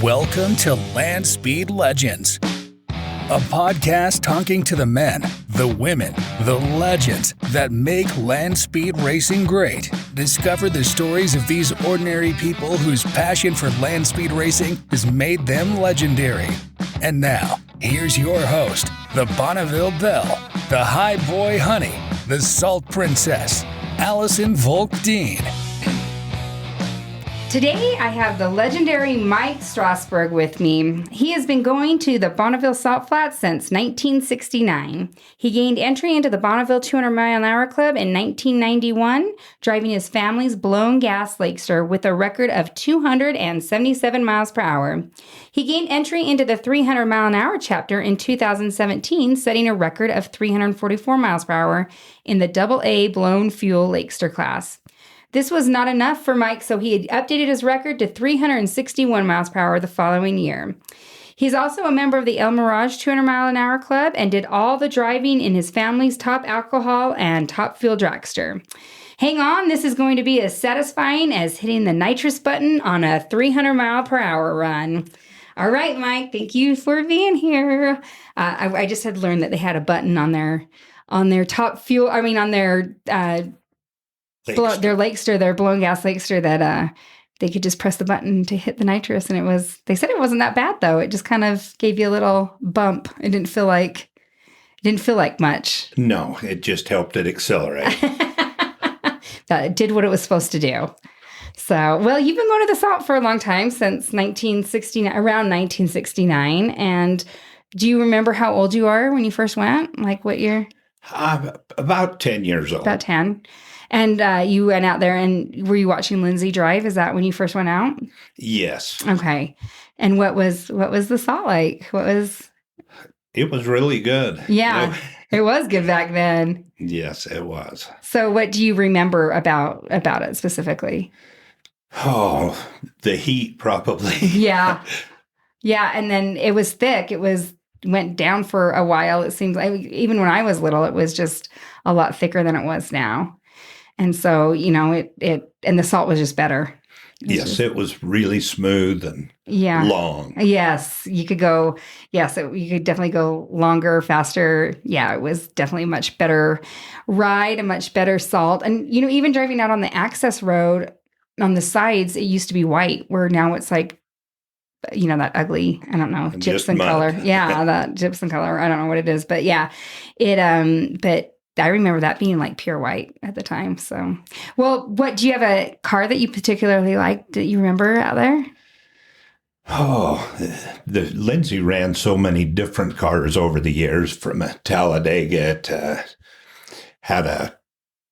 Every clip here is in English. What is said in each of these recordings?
Welcome to Land Speed Legends, a podcast talking to the men, the women, the legends that make land speed racing great. Discover the stories of these ordinary people whose passion for land speed racing has made them legendary. And now, here's your host, the Bonneville Belle, the High Boy Honey, the Salt Princess, Allison Volk-Dean. Today, I have the legendary Mike Strasburg with me. He has been going to the Bonneville Salt Flats since 1969. He gained entry into the Bonneville 200-mile-an-hour club in 1991, driving his family's blown gas Lakester with a record of 277 miles per hour. He gained entry into the 300-mile-an-hour chapter in 2017, setting a record of 344 miles per hour in the AA blown fuel Lakester class. This was not enough for Mike, so he had updated his record to 361 miles per hour the following year. He's also a member of the Mirage 200-mile-an-hour club and did all the driving in his family's top alcohol and top fuel dragster. Hang on, this is going to be as satisfying as hitting the nitroce button on a 300-mile-per-hour run. All right, Mike, thank you for being here. I just had learned that they had a button on their top fuel, on their their Lakester, their blown gas Lakester, that they could just press the button to hit the nitrous, and they said it wasn't that bad though. It just kind of gave you a little bump. It didn't feel like much. No, it just helped it accelerate. It did what it was supposed to do. So, well, you've been going to the Salt for a long time, since around 1969. And do you remember how old you are when you first went? Like what year? About 10 years old. About 10. And you went out there, and were you watching Lindsay drive? Is that when you first went out? Yes. Okay. And what was the Salt like? It was really good. Yeah, it was good back then. Yes, it was. So what do you remember about it specifically? Oh, the heat probably. Yeah. Yeah, and then it was thick. Went down for a while. It seems like even when I was little, it was just a lot thicker than it was now. And so, it the Salt was just better. It was really smooth and long. Yes, you could go. Yes, you could definitely go longer, faster. Yeah, it was definitely a much better ride, a much better Salt. And, even driving out on the access road on the sides, it used to be white, where now it's like, that ugly, I don't know, gypsum color. Yeah, that gypsum color. I don't know what it is, but yeah, but I remember that being like pure white at the time. So, well, do you have a car that you particularly liked that you remember out there? Oh, the Lindsay ran so many different cars over the years, from a Talladega to I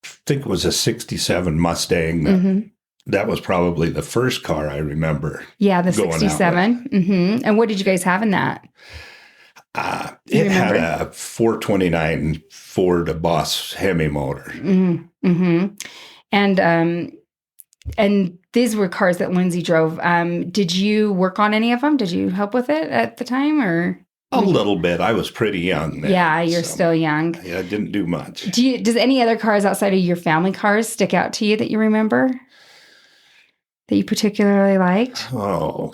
think it was a 67 Mustang. That was probably the first car I remember. Yeah, the 67. And what did you guys have in that? It had a 429 Ford Boss Hemi motor. And these were cars that Lindsay drove. Did you work on any of them? Did you help with it at the time, or? A little bit. I was pretty young then. Yeah, you're still young. Yeah, I didn't do much. Does any other cars outside of your family cars stick out to you that you remember? That you particularly liked? Oh.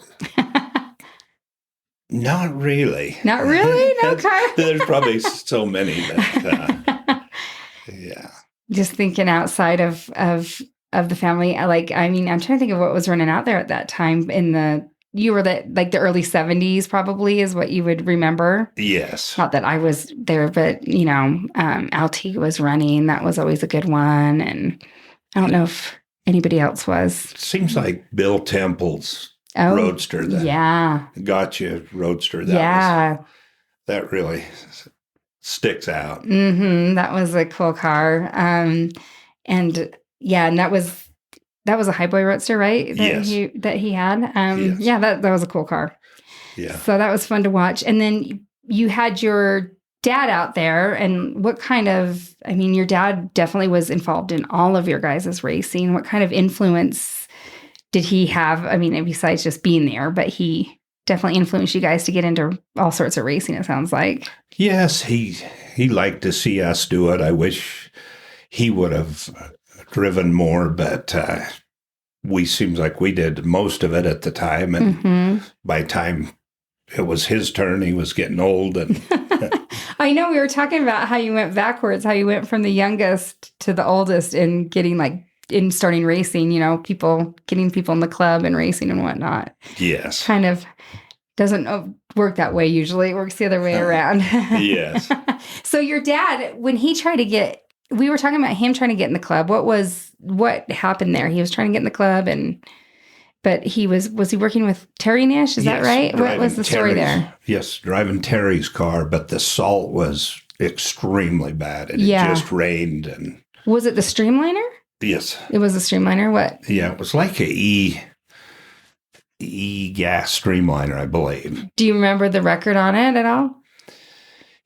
Not really. Not really? No car? There's probably so many that, yeah. Just thinking outside of the family, I'm trying to think of what was running out there at that time you were the early 70s probably is what you would remember. Yes. Not that I was there, but, Alti was running. That was always a good one. And I don't know if anybody else was. Seems like Bill Temple's Roadster. Gotcha Roadster. That really sticks out. That was a cool car. And that was a Highboy Roadster, right? That he had. Yes. Yeah, that was a cool car. Yeah. So that was fun to watch. And then you had your dad out there, and what kind of, your dad definitely was involved in all of your guys' racing. What kind of influence did he have? Besides just being there, but he definitely influenced you guys to get into all sorts of racing, it sounds like. Yes, he liked to see us do it. I wish he would have driven more, but we seems like we did most of it at the time. And by the time it was his turn, he was getting old. And I know we were talking about how you went backwards, how you went from the youngest to the oldest in getting in starting racing, getting people in the club and racing and whatnot. yes. Kind of doesn't work that way usually. It works the other way around. Yes. So your dad, when he tried to we were talking about him trying to get in the club. What happened there? He was trying to get in the club but was he working with Terry Nish? Is that right? What was the story there? Yes, driving Terry's car, but the salt was extremely bad. And it just rained. And was it the Streamliner? Yes. It was the Streamliner? What? Yeah, it was like a E-gas Streamliner, I believe. Do you remember the record on it at all?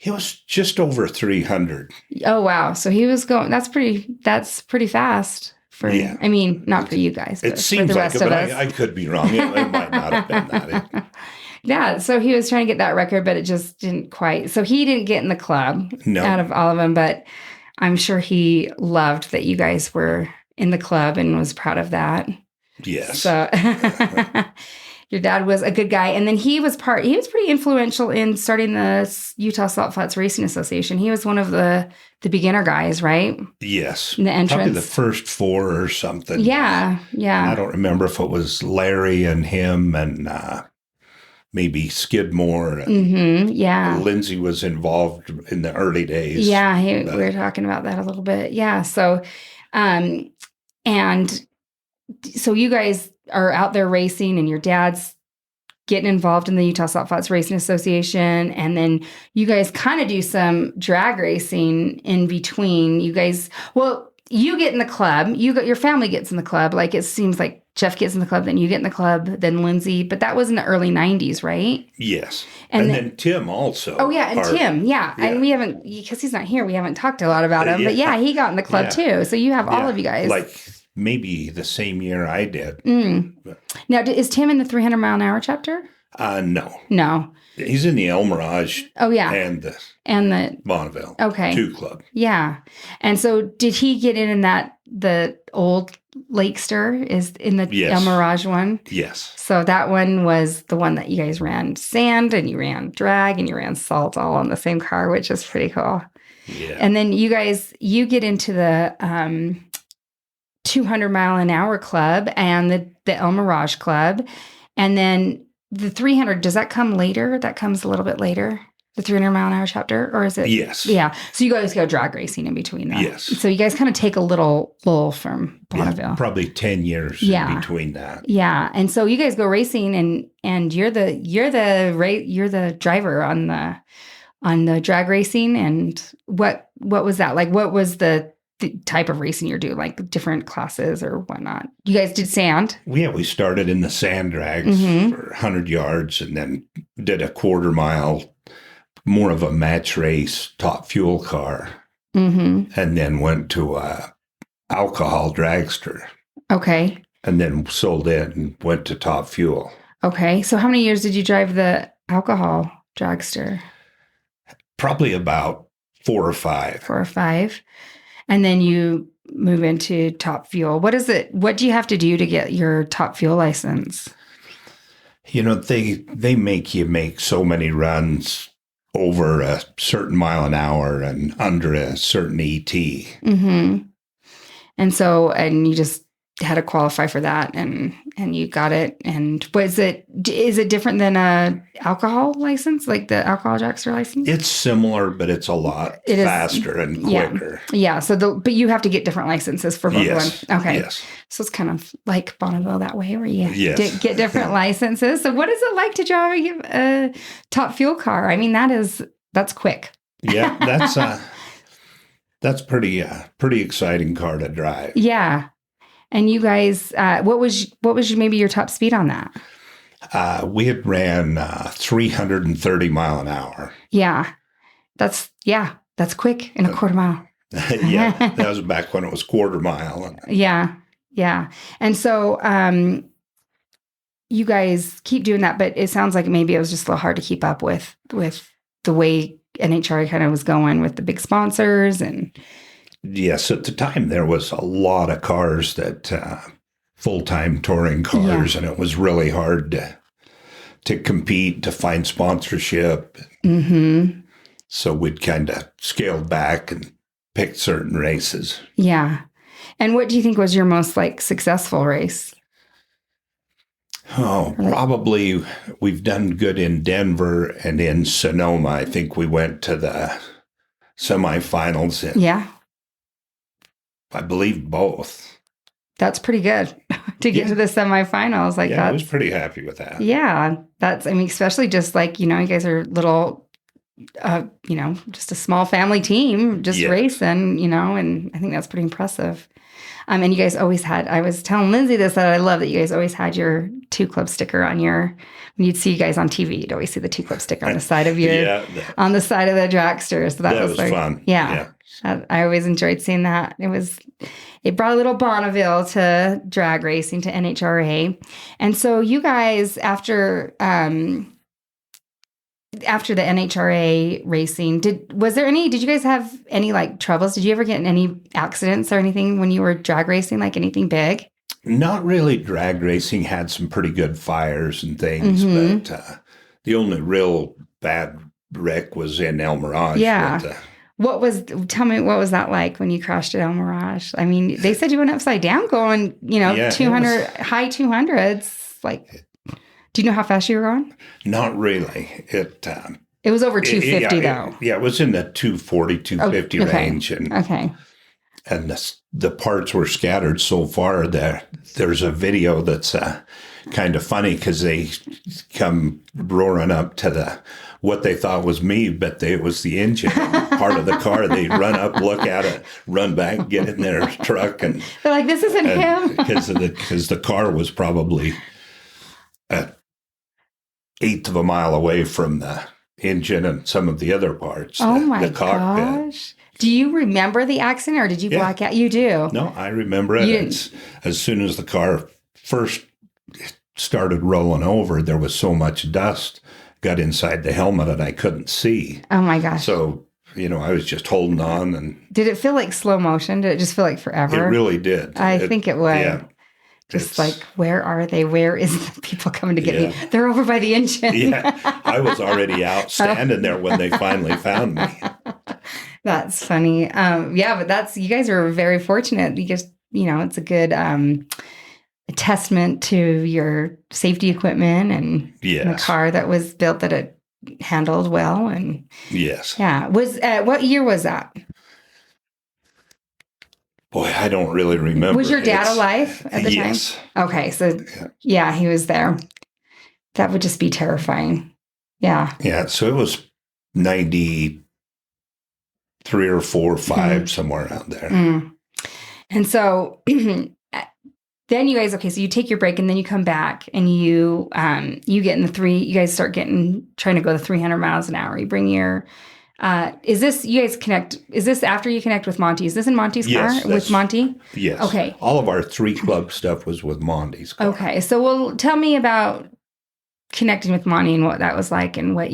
It was just over 300. Oh, wow. So he was going, that's pretty fast. I mean, not for you guys, but it seems for the like rest it, of but us. I could be wrong. It might not have been that. Yeah, so he was trying to get that record, but it just didn't quite. So he didn't get in the club out of all of them, but I'm sure he loved that you guys were in the club and was proud of that. Yes. So your dad was a good guy. And then he was pretty influential in starting the Utah Salt Flats Racing Association. He was one of the beginner guys, right? Yes. In the entrance. Probably the first 4 or something. Yeah. Yeah. I don't remember if it was Larry and him and maybe Skidmore. And yeah. Lindsay was involved in the early days. Yeah. We were talking about that a little bit. Yeah. So, and so you guys are out there racing and your dad's getting involved in the Utah Salt Flats Racing Association. And then you guys kind of do some drag racing in between. You guys, you get in the club, your family gets in the club. Like it seems like Jeff gets in the club, then you get in the club, then Lindsay, but that was in the early 90s, right? Yes. And then Tim also. Oh yeah. And Tim. Yeah. And we haven't, because he's not here, we haven't talked a lot about him, but yeah, he got in the club too. So you have all of you guys. Like maybe the same year I did. Now, is Tim in the 300 mile an hour chapter? No. He's in the Mirage. Oh, yeah. And the Bonneville. Okay. 2 Club. Yeah. And so did he get in that, the old Lakester is in the Mirage one? Yes. So that one was the one that you guys ran sand and you ran drag and you ran salt all on the same car, which is pretty cool. Yeah. And then you get into the 200 mile an hour club and the El Mirage Club. And then the 300, does that come later? That comes a little bit later, the 300 mile an hour chapter? Or is it? Yes. Yeah. So you guys go drag racing in between that. Yes. So you guys kind of take a little lull from Bonneville. Yeah, probably 10 years in between that. Yeah. And so you guys go racing and you're the driver on the drag racing. And what was that? Like, what was the type of racing you're doing, like different classes or whatnot? You guys did sand? Yeah, we started in the sand drags for 100 yards and then did a quarter mile, more of a match race, top fuel car, and then went to a alcohol dragster. Okay. And then sold it and went to top fuel. Okay. So how many years did you drive the alcohol dragster? Probably about 4 or 5. 4 or 5. And then you move into top fuel. What is it? What do you have to do to get your top fuel license? They make you make so many runs over a certain mile an hour and under a certain ET. And you just had to qualify for that and you got it. And is it different than a alcohol license, like the alcohol dragster license? It's similar, but it's a lot faster and quicker. Yeah. So but you have to get different licenses for both of them. Okay. Yes. So it's kind of like Bonneville that way where you get different licenses. So what is it like to drive a top fuel car? I mean, that's quick. Yeah, that's pretty exciting car to drive. Yeah. And you guys, what was maybe your top speed on that? We had ran 330 mile an hour. Yeah. That's quick in a quarter mile. Yeah. That was back when it was quarter mile. Yeah. Yeah. And so you guys keep doing that, but it sounds like maybe it was just a little hard to keep up with the way NHRA kind of was going with the big sponsors and... Yes, at the time there was a lot of cars that full-time touring cars, and it was really hard to compete, to find sponsorship. Mm-hmm. So we'd kind of scaled back and picked certain races. Yeah. And what do you think was your most like successful race? Oh, probably we've done good in Denver and in Sonoma. I think we went to the semifinals in, Yeah. I believe, both. That's pretty good to get to the semifinals. Like I was pretty happy with that. Yeah. I mean, especially just like, you guys are little, just a small family team, just racing, and I think that's pretty impressive. And you guys always had, I was telling Lindsay this, that I love that you guys always had your 2 Club sticker on when you'd see you guys on TV, you'd always see the 2 Club sticker on the side of on the side of the dragster. So that was like, fun. Yeah. I always enjoyed seeing that. It brought a little Bonneville to drag racing, to NHRA. And so you guys, after the NHRA racing, did you guys have any like troubles? Did you ever get in any accidents or anything when you were drag racing, like anything big? Not really. Drag racing had some pretty good fires and things, but the only real bad wreck was in El Mirage. Yeah. Tell me, what was that like when you crashed at El Mirage? I mean, they said you went upside down going, 200, high 200s. Like, do you know how fast you were going? Not really. It was over 250 though. It was in the 240, 250 range. And the parts were scattered so far that there's a video that's kind of funny because they come roaring up to what they thought was me, but it was the engine part of the car. They run up, look at it, run back, get in their truck. And they're like, this isn't him. Because the car was probably an eighth of a mile away from the engine and some of the other parts. Oh my gosh. Do you remember the accident or did you black out? You do? No, I remember it. As soon as the car first started rolling over, there was so much dust got inside the helmet and I couldn't see. Oh my gosh. So, I was just holding on. And did it feel like slow motion? Did it just feel like forever? It really did. I think it would. Yeah. Just like, where are they? Where is the people coming to get me? They're over by the engine. Yeah. I was already out standing there when they finally found me. That's funny. But you guys are very fortunate. You just, it's a good testament to your safety equipment and the car that was built, that it handled well. And yes. Yeah. What year was that? Boy, I don't really remember. Was your dad alive at the time? Yes. Okay. So he was there. That would just be terrifying. Yeah. Yeah. So it was 93 or 4 or 5, somewhere around there. Mm. And so then you guys, so you take your break and then you come back and you get in you guys start trying to go the 300 miles an hour. You bring your, is this after you connect with Monty? Is this in Monty's car with Monty? Yes. Okay. All of our 3 Club stuff was with Monty's car. Okay. So tell me about connecting with Monty and what that was like and what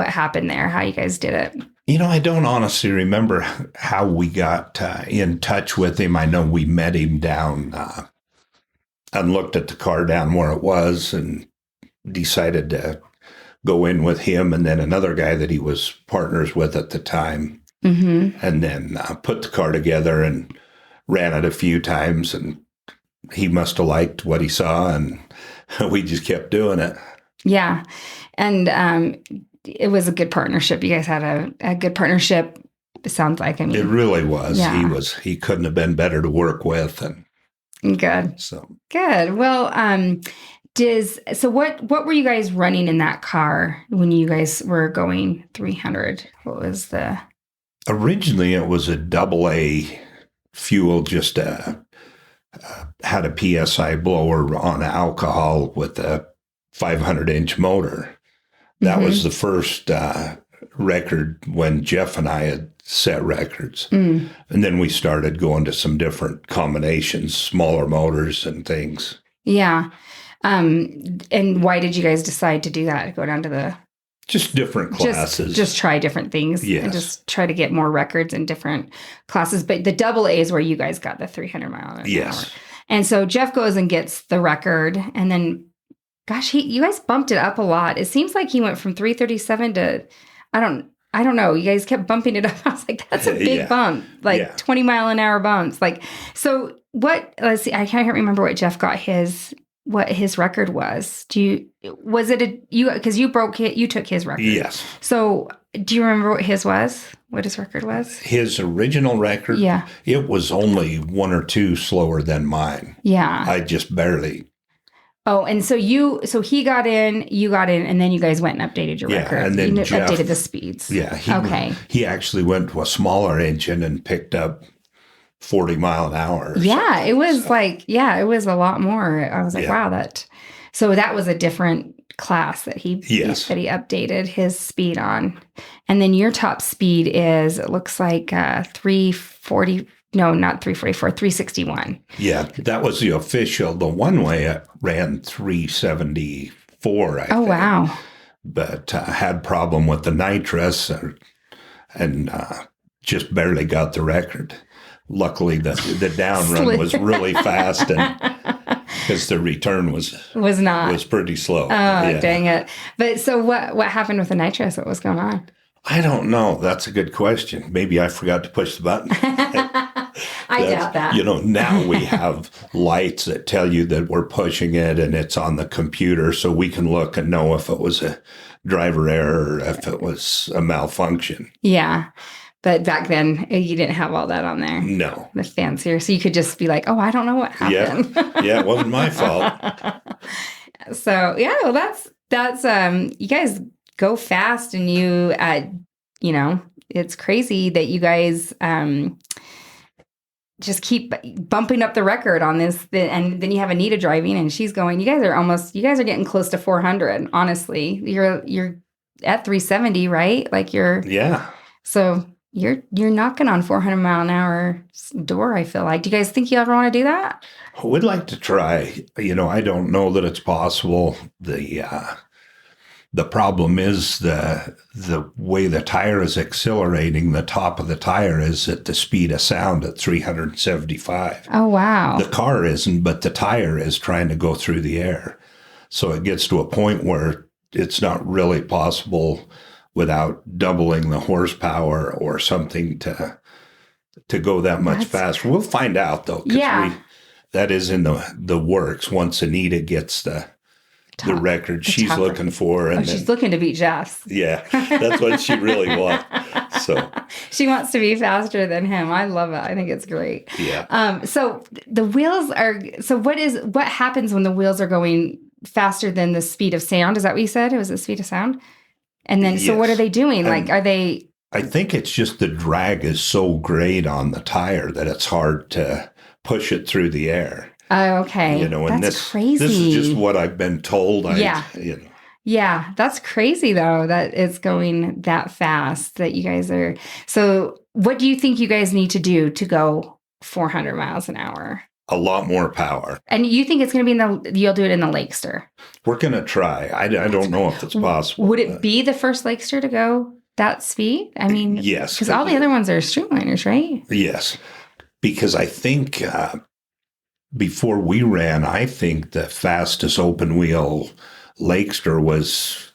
happened there, how you guys did it. I don't honestly remember how we got in touch with him. I know we met him down and looked at the car down where it was and decided to go in with him and then another guy that he was partners with at the time. Mm-hmm. And then put the car together and ran it a few times. And he must have liked what he saw and we just kept doing it. Yeah. And it was a good partnership. You guys had a good partnership. It sounds like. It really was. Yeah. He couldn't have been better to work with. And good. So good. Well, what were you guys running in that car when you guys were going 300? What was the? Originally, it was a AA fuel, just had a PSI blower on alcohol with a 500-inch motor. That was the first record when Jeff and I had set records. Mm. And then we started going to some different combinations, smaller motors and things. Yeah. And why did you guys decide to do that? Go down to just different classes. Just try different things. Yes. And just try to get more records in different classes. But the AA is where you guys got the 300 mile an hour. And so Jeff goes and gets the record, and then, gosh, you guys bumped it up a lot. It seems like he went from 337 to, I don't know. You guys kept bumping it up. I was like, that's a big bump, like 20-mile-an-hour bumps. Like, so what? Let's see. I can't remember what Jeff got what his record was. Was it because you took his record? Yes. So do you remember what his was? What his record was? His original record? Yeah. It was only 1 or 2 slower than mine. Yeah. I just barely. Oh, and so he got in, you got in, and then you guys went and updated your record. And then Jeff updated the speeds. Yeah. He actually went to a smaller engine and picked up 40 mile an hour. Yeah, it was it was a lot more. I was like, wow, so that was a different class that he updated his speed on. And then your top speed is, it looks like 340, no, not 344, 361. Yeah, that was the official. The one way I ran 374, I think. Oh, wow. But had problem with the nitroce and just barely got the record. Luckily, the down run was really fast, and because the return was pretty slow. Oh, dang it! But so what happened with the nitrous? What was going on? I don't know. That's a good question. Maybe I forgot to push the button. I doubt that. Now we have lights that tell you that we're pushing it, and it's on the computer, so we can look and know if it was a driver error or if it was a malfunction. Yeah. But back then, you didn't have all that on there. No. The fancier. So you could just be like, oh, I don't know what happened. Yeah, it wasn't my fault. So, yeah, well, that's you guys go fast, and it's crazy that you guys just keep bumping up the record on this. And then you have Anita driving, and she's going, you guys are getting close to 400, honestly. You're at 370, right? Like so you're knocking on 400 mile an hour door, I feel like. Do you guys think you ever want to do that? We'd like to try. I don't know that it's possible. The problem is the way the tire is accelerating. The top of the tire is at the speed of sound at 375. Oh, wow. The car isn't, but the tire is trying to go through the air. So it gets to a point where it's not really possible without doubling the horsepower or something to go that much faster. We'll find out, though. That is in the works. Once Anita gets the record she's looking for. And she's looking to beat Jeff's. Yeah, that's what she really wants. So she wants to be faster than him. I love it. I think it's great. Yeah. So the wheels are, what happens when the wheels are going faster than the speed of sound? Is that what you said? It was the speed of sound? And then, so what are they doing? Like, are they? I think it's just the drag is so great on the tire that it's hard to push it through the air. Oh, okay. And that's crazy. This is just what I've been told. Yeah, that's crazy, though, that it's going that fast that you guys are. So what do you think you guys need to do to go 400 miles an hour? A lot more power. And you think it's going to be you'll do it in the Lakester? We're going to try. I don't know if it's possible. Would it be the first Lakester to go that speed? I mean, yes. Because all the other ones are streamliners, right? Yes. Because I think before we ran, I think the fastest open wheel Lakester was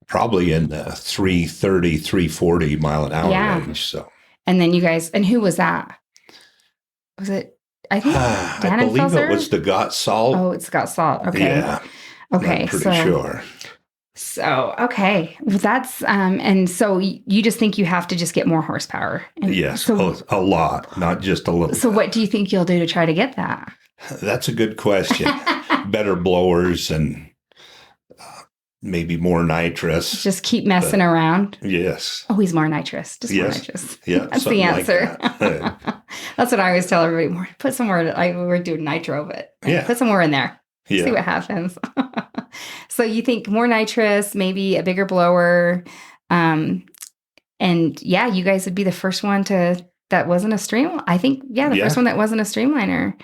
probably in the 330, 340 mile an hour range. So. And then you guys, and who was that? Was it, I think, Dan I believe it was the Got Salt. Oh, it's Got Salt. Okay. Yeah. Okay. I'm pretty sure. So, okay. Well, that's, and so you just think you have to just get more horsepower. Yes. So, a lot, not just a little. So what do you think you'll do to try to get that? That's a good question. Better blowers and maybe more nitrous. Just keep messing around. Yes. Always more nitrous. Just more nitrous. Yeah. That's the answer. Like that. That's what I always tell everybody. More, put some more. We're doing nitro, but put some more in there. See what happens. So you think more nitrous, maybe a bigger blower. And you guys would be the first one that wasn't a stream. I think, first one that wasn't a streamliner.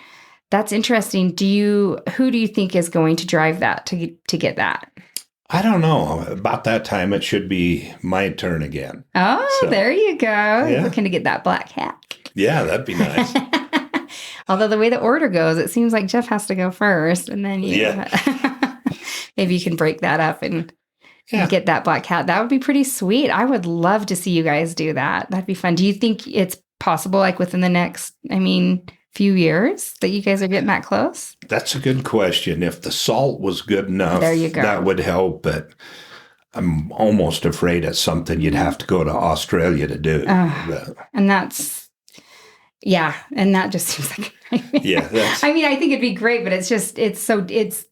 That's interesting. Who do you think is going to drive that to get that? I don't know. About that time, it should be my turn again. Oh, there you go. Yeah. Looking to get that black hat. Yeah, that'd be nice. Although the way the order goes, it seems like Jeff has to go first, and then maybe you can break that up and get that black cat. That would be pretty sweet. I would love to see you guys do that. That'd be fun. Do you think it's possible, like within the next, few years, that you guys are getting that close? That's a good question. If the salt was good enough, there you go. That would help. But I'm almost afraid it's something you'd have to go to Australia to do. And that's, and that just seems like a nightmare. I think it'd be great, but it's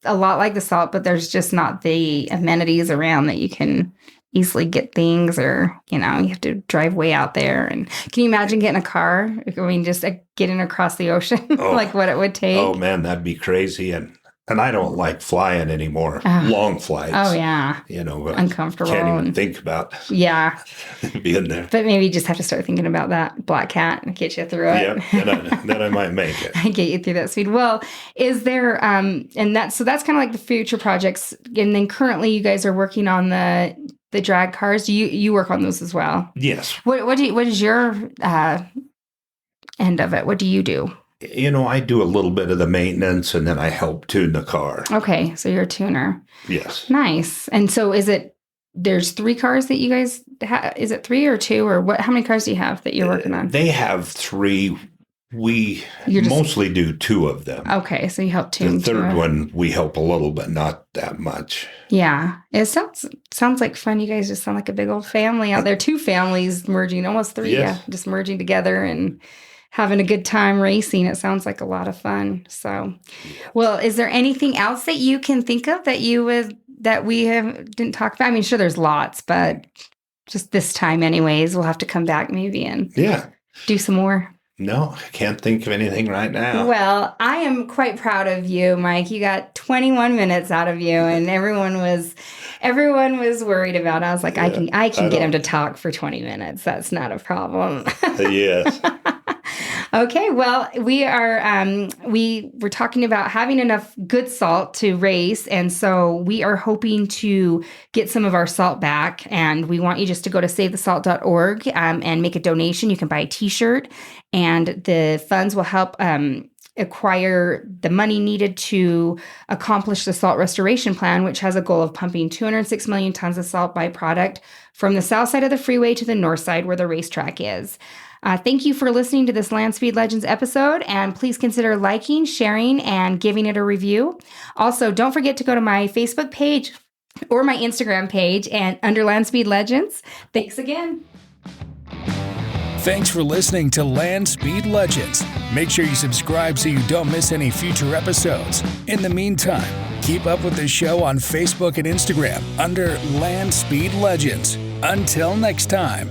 a lot like the salt, but there's just not the amenities around that you can easily get things, or, you have to drive way out there. And can you imagine getting a car? Just getting across the ocean, like what it would take? Oh man, that'd be crazy. And I don't like flying anymore. Long flights. Oh, yeah. Uncomfortable. Can't even think about being there. But maybe you just have to start thinking about that black cat and get you through it. Yeah, then I might make it. Get you through that speed. Well, is there, so that's kind of like the future projects. And then currently you guys are working on the drag cars. Do you work on those as well? Yes. What is your end of it? What do you do? I do a little bit of the maintenance, and then I help tune the car. Okay, so you're a tuner. Yes. Nice. And so there's 3 cars that you guys have? Is it 3 or 2, or what? How many cars do you have that you're working on? They have 3. We mostly do 2 of them. Okay, so you help tune. The third one, we help a little, but not that much. Yeah. It sounds like fun. You guys just sound like a big old family out there. 2 families merging, almost 3, just merging together and having a good time racing. It sounds like a lot of fun. So, well, is there anything else that you can think of that we didn't talk about? Sure, there's lots, but just this time anyways, we'll have to come back maybe and do some more. No, I can't think of anything right now. Well, I am quite proud of you, Mike. You got 21 minutes out of you, and everyone was worried about it. I was like, I can get him to talk for 20 minutes. That's not a problem. Yes. Okay, well, we're talking about having enough good salt to race, and so we are hoping to get some of our salt back, and we want you just to go to savethesalt.org and make a donation. You can buy a t-shirt, and the funds will help acquire the money needed to accomplish the salt restoration plan, which has a goal of pumping 206 million tons of salt byproduct from the south side of the freeway to the north side where the racetrack is. Thank you for listening to this Land Speed Legends episode, and please consider liking, sharing, and giving it a review. Also, don't forget to go to my Facebook page or my Instagram page and under Land Speed Legends. Thanks again. Thanks for listening to Land Speed Legends. Make sure you subscribe so you don't miss any future episodes. In the meantime, keep up with the show on Facebook and Instagram under Land Speed Legends. Until next time.